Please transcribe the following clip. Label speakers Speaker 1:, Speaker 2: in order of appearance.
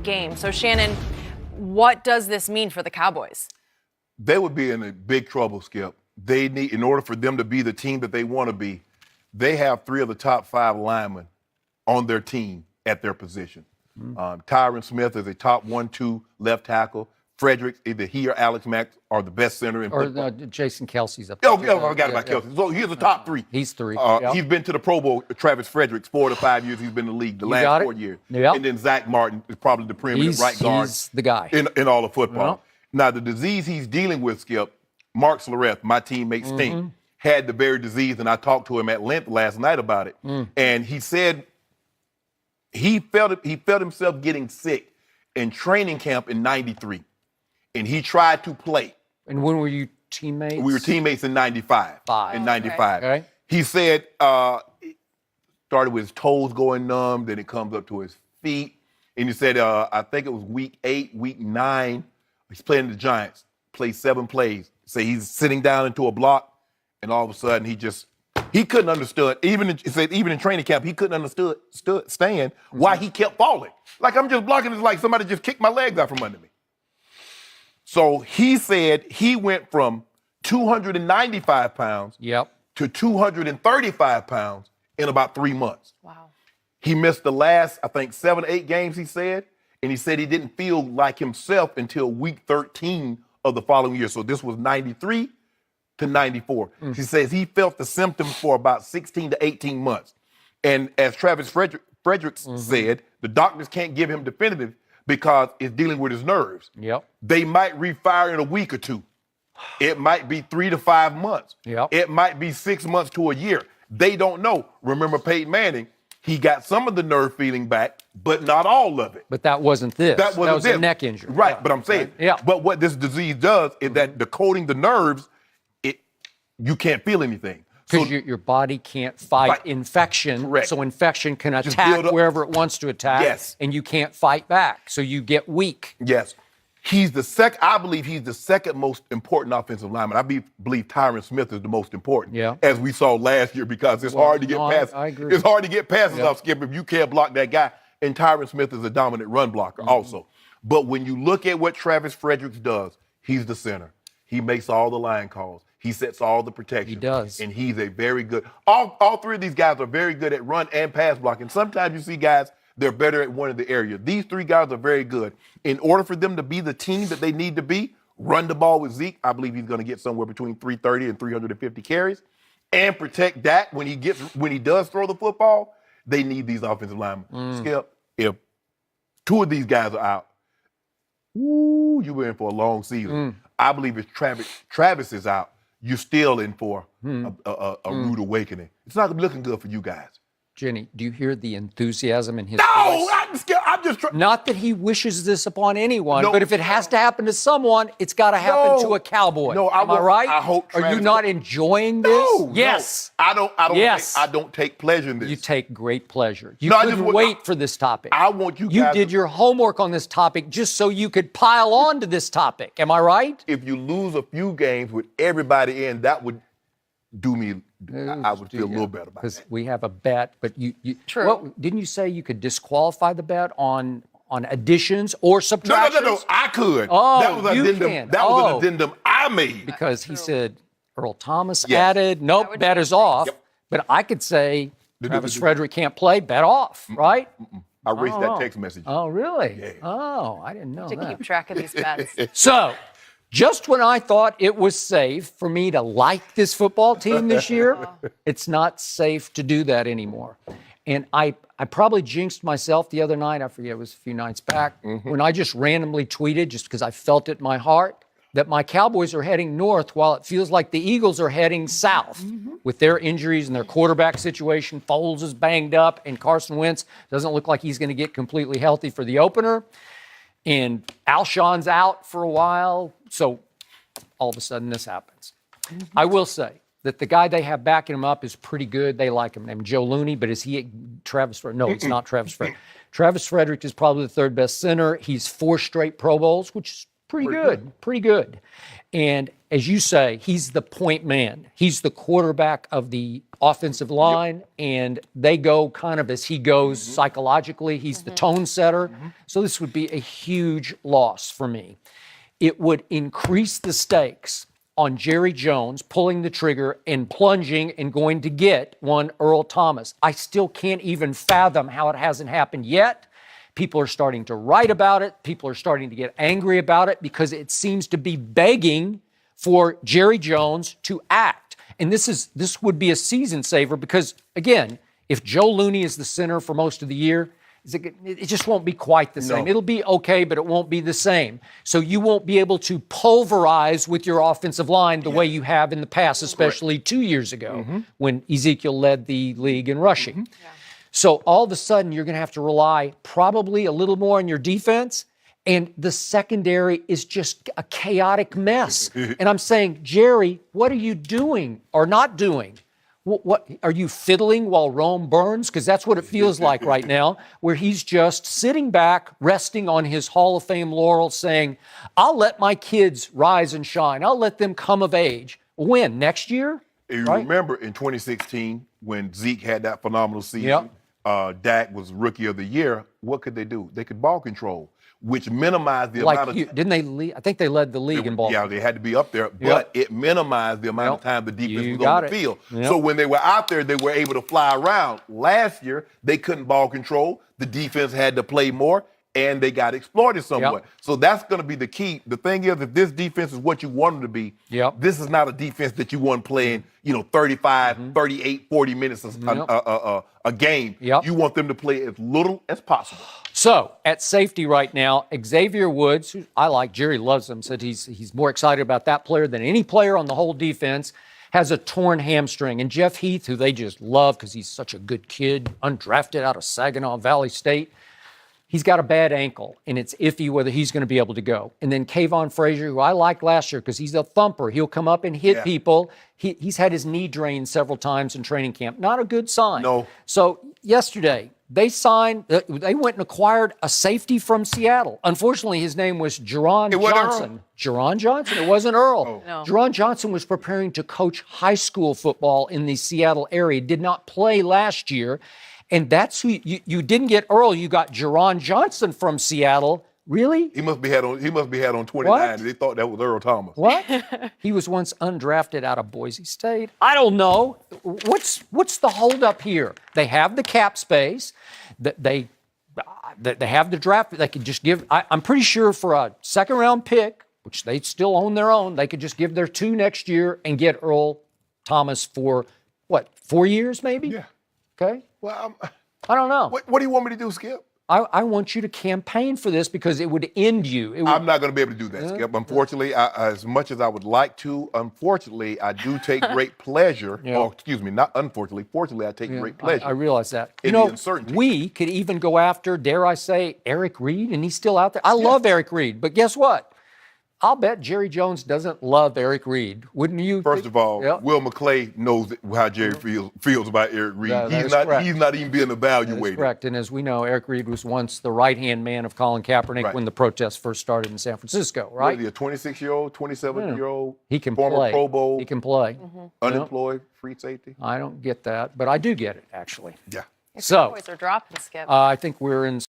Speaker 1: game. So, Shannon, what does this mean for the Cowboys?
Speaker 2: They would be in a big trouble, Skip. They need, in order for them to be the team that they want to be, they have 3 of the top 5 linemen on their team at their position. Tyron Smith is a top 1-2 left tackle. Fredericks, either he or Alex Mack are the best center in football.
Speaker 3: Or Jason Kelsey's up there.
Speaker 2: I forgot about Kelsey. So he's the top 3.
Speaker 3: He's 3.
Speaker 2: He's been to the Pro Bowl, Travis Fredericks, 4 to 5 years he's been in the league, the last 4 years.
Speaker 3: Yep.
Speaker 2: And then Zach Martin is probably the preeminent right guard.
Speaker 3: He's the guy.
Speaker 2: In all of football.
Speaker 3: Yep.
Speaker 2: Now, the disease he's dealing with, Skip, Mark Slareth, my teammate Stink, had the very disease, and I talked to him at length last night about it. And he said he felt himself getting sick in training camp in '93, and he tried to play.
Speaker 3: And when were you teammates?
Speaker 2: We were teammates in '95. In '95,
Speaker 3: Okay.
Speaker 2: he said it started with his toes going numb, then it comes up to his feet, and he said I think it was week 8, week 9. He's playing the Giants, played 7 plays. Say he's sitting down into a block, and all of a sudden he couldn't understand. Even in training camp, he couldn't understand why he kept falling. Like, I'm just blocking. It's like somebody just kicked my legs out from under me. So he said he went from 295 pounds to 235 pounds in about 3 months.
Speaker 1: Wow.
Speaker 2: He missed the last, I think, 7 or 8 games, he said. And he said he didn't feel like himself until week 13 of the following year. So this was 93 to 94. He says he felt the symptoms for about 16 to 18 months. And as Travis Fredericks said, the doctors can't give him definitive because it's dealing with his nerves. They might refire in a week or 2. It might be 3 to 5 months. It might be 6 months to a year. They don't know. Remember Peyton Manning, he got some of the nerve feeling back, but not all of it.
Speaker 3: But that wasn't this.
Speaker 2: That was
Speaker 3: a neck injury.
Speaker 2: Right, but I'm saying, but what this disease does is that the coating the nerves, you can't feel anything.
Speaker 3: Because your body can't fight infection.
Speaker 2: Correct.
Speaker 3: So infection can attack wherever it wants to attack.
Speaker 2: Yes.
Speaker 3: And you can't fight back. So you get weak.
Speaker 2: Yes. I believe he's the second most important offensive lineman. I believe Tyron Smith is the most important. As we saw last year, because it's hard to get past.
Speaker 3: I agree.
Speaker 2: It's hard to get passes off, Skip, if you can't block that guy. And Tyron Smith is a dominant run blocker also. But when you look at what Travis Fredericks does, he's the center. He makes all the line calls. He sets all the protection.
Speaker 3: He does.
Speaker 2: And he's a very good. All 3 of these guys are very good at run and pass blocking. Sometimes you see guys, they're better at one of the areas. These 3 guys are very good. In order for them to be the team that they need to be, run the ball with Zeke. I believe he's going to get somewhere between 330 and 350 carries. And protect Dak when he does throw the football. They need these offensive linemen. Skip, if 2 of these guys are out, you're in for a long season. I believe if Travis is out, you're still in for a rude awakening. It's not looking good for you guys.
Speaker 3: Jenny, do you hear the enthusiasm in his
Speaker 2: No,
Speaker 3: voice?
Speaker 2: I'm just trying.
Speaker 3: Not that he wishes this upon anyone, but if it has to happen to someone, it's got to happen to a Cowboy.
Speaker 2: No,
Speaker 3: Am I right?
Speaker 2: I hope
Speaker 3: Are you not enjoying this?
Speaker 2: No,
Speaker 3: yes.
Speaker 2: No. I don't take pleasure in this.
Speaker 3: You take great pleasure. You couldn't wait for this topic.
Speaker 2: I want you guys.
Speaker 3: You did your homework on this topic just so you could pile on to this topic. Am I right?
Speaker 2: If you lose a few games with everybody in, that would do me. I would feel a little better about it.
Speaker 3: Because we have a bet, but you
Speaker 1: True.
Speaker 3: Didn't you say you could disqualify the bet on additions or subtractions?
Speaker 2: No. I could.
Speaker 3: Oh,
Speaker 2: that was an
Speaker 3: you
Speaker 2: addendum.
Speaker 3: can.
Speaker 2: That was an addendum I made.
Speaker 3: Because he said Earl Thomas added. Nope, bet is off.
Speaker 2: Yep.
Speaker 3: But I could say Travis Frederick can't play. Bet off, right?
Speaker 2: I erased that text message.
Speaker 3: Oh, really?
Speaker 2: Yeah.
Speaker 3: Oh, I didn't know
Speaker 1: To
Speaker 3: that.
Speaker 1: keep track of these bets.
Speaker 3: So, just when I thought it was safe for me to like this football team this year, it's not safe to do that anymore. And I probably jinxed myself the other night. I forget, it was a few nights back, when I just randomly tweeted, just because I felt it in my heart, that my Cowboys are heading north while it feels like the Eagles are heading south with their injuries and their quarterback situation. Foles is banged up, and Carson Wentz doesn't look like he's going to get completely healthy for the opener. And Alshon's out for a while. So all of a sudden this happens. I will say that the guy they have backing him up is pretty good. They like him, named Joe Looney, but is he Travis Frederick? No, it's not Travis Frederick. Travis Frederick is probably the 3rd best center. He's 4 straight Pro Bowls, which is pretty good. And as you say, he's the point man. He's the quarterback of the offensive line, and they go kind of as he goes psychologically. He's the tone setter. So this would be a huge loss for me. It would increase the stakes on Jerry Jones pulling the trigger and plunging and going to get one Earl Thomas. I still can't even fathom how it hasn't happened yet. People are starting to write about it. People are starting to get angry about it because it seems to be begging for Jerry Jones to act. And this would be a season saver because, again, if Joe Looney is the center for most of the year, it just won't be quite the same.
Speaker 2: No.
Speaker 3: It'll be okay, but it won't be the same. So you won't be able to pulverize with your offensive line the way you have in the past, especially 2 years ago when Ezekiel led the league in rushing. So all of a sudden, you're going to have to rely probably a little more on your defense, and the secondary is just a chaotic mess. And I'm saying, Jerry, what are you doing or not doing? What are you fiddling while Rome burns? Because that's what it feels like right now, where he's just sitting back, resting on his Hall of Fame laurels, saying, I'll let my kids rise and shine. I'll let them come of age. When? Next year?
Speaker 2: You remember in 2016 when Zeke had that phenomenal season, Dak was Rookie of the Year. What could they do? They could ball control, which minimized the amount of time.
Speaker 3: Didn't they lead? I think they led the league in ball.
Speaker 2: Yeah, they had to be up there, but it minimized the amount of time the defense was on the field.
Speaker 3: Yep.
Speaker 2: So when they were out there, they were able to fly around. Last year, they couldn't ball control. The defense had to play more, and they got exploited somewhat. So that's going to be the key. The thing is, if this defense is what you want them to be, this is not a defense that you want playing, 35, 38, 40 minutes a game. You want them to play as little as possible.
Speaker 3: So at safety right now, Xavier Woods, who I like, Jerry loves him, said he's more excited about that player than any player on the whole defense, has a torn hamstring. And Jeff Heath, who they just love because he's such a good kid, undrafted out of Saginaw Valley State, he's got a bad ankle, and it's iffy whether he's going to be able to go. And then Kayvon Frazier, who I liked last year because he's a thumper. He'll come up and hit people. He's had his knee drained several times in training camp. Not a good sign.
Speaker 2: No.
Speaker 3: So yesterday, they went and acquired a safety from Seattle. Unfortunately, his name was Jerron Johnson. Jerron Johnson? It wasn't Earl.
Speaker 1: No.
Speaker 3: Jerron Johnson was preparing to coach high school football in the Seattle area. Did not play last year. And that's who you didn't get Earl. You got Jerron Johnson from Seattle. Really?
Speaker 2: He must be had on 29.
Speaker 3: What?
Speaker 2: They thought that was Earl Thomas.
Speaker 3: What? He was once undrafted out of Boise State. I don't know. What's the holdup here? They have the cap space. They have the draft. They could just give. I'm pretty sure for a second-round pick, which they still own their own, they could just give their 2 next year and get Earl Thomas for, 4 years maybe?
Speaker 2: Yeah.
Speaker 3: Okay.
Speaker 2: Well,
Speaker 3: I don't know.
Speaker 2: What do you want me to do, Skip?
Speaker 3: I want you to campaign for this because it would end you.
Speaker 2: I'm not going to be able to do that, Skip. Unfortunately, as much as I would like to, unfortunately, I do take great pleasure. Or, excuse me, not unfortunately. Fortunately, I take great pleasure.
Speaker 3: I realize that.
Speaker 2: In the uncertainty.
Speaker 3: We could even go after, dare I say, Eric Reed, and he's still out there. I love Eric Reed, but guess what? I'll bet Jerry Jones doesn't love Eric Reed. Wouldn't you?
Speaker 2: First of all, Will McClay knows how Jerry feels about Eric Reed. He's not even being evaluated.
Speaker 3: That is correct. And as we know, Eric Reed was once the right-hand man of Colin Kaepernick when the protests first started in San Francisco, right?
Speaker 2: What is he, a 26-year-old, 27-year-old,
Speaker 3: he can
Speaker 2: former
Speaker 3: play.
Speaker 2: Pro Bowl,
Speaker 3: he can play.
Speaker 2: Unemployed, free safety?
Speaker 3: I don't get that, but I do get it, actually.
Speaker 2: Yeah.
Speaker 3: So,
Speaker 1: Cowboys are dropping, Skip.
Speaker 3: I think we're in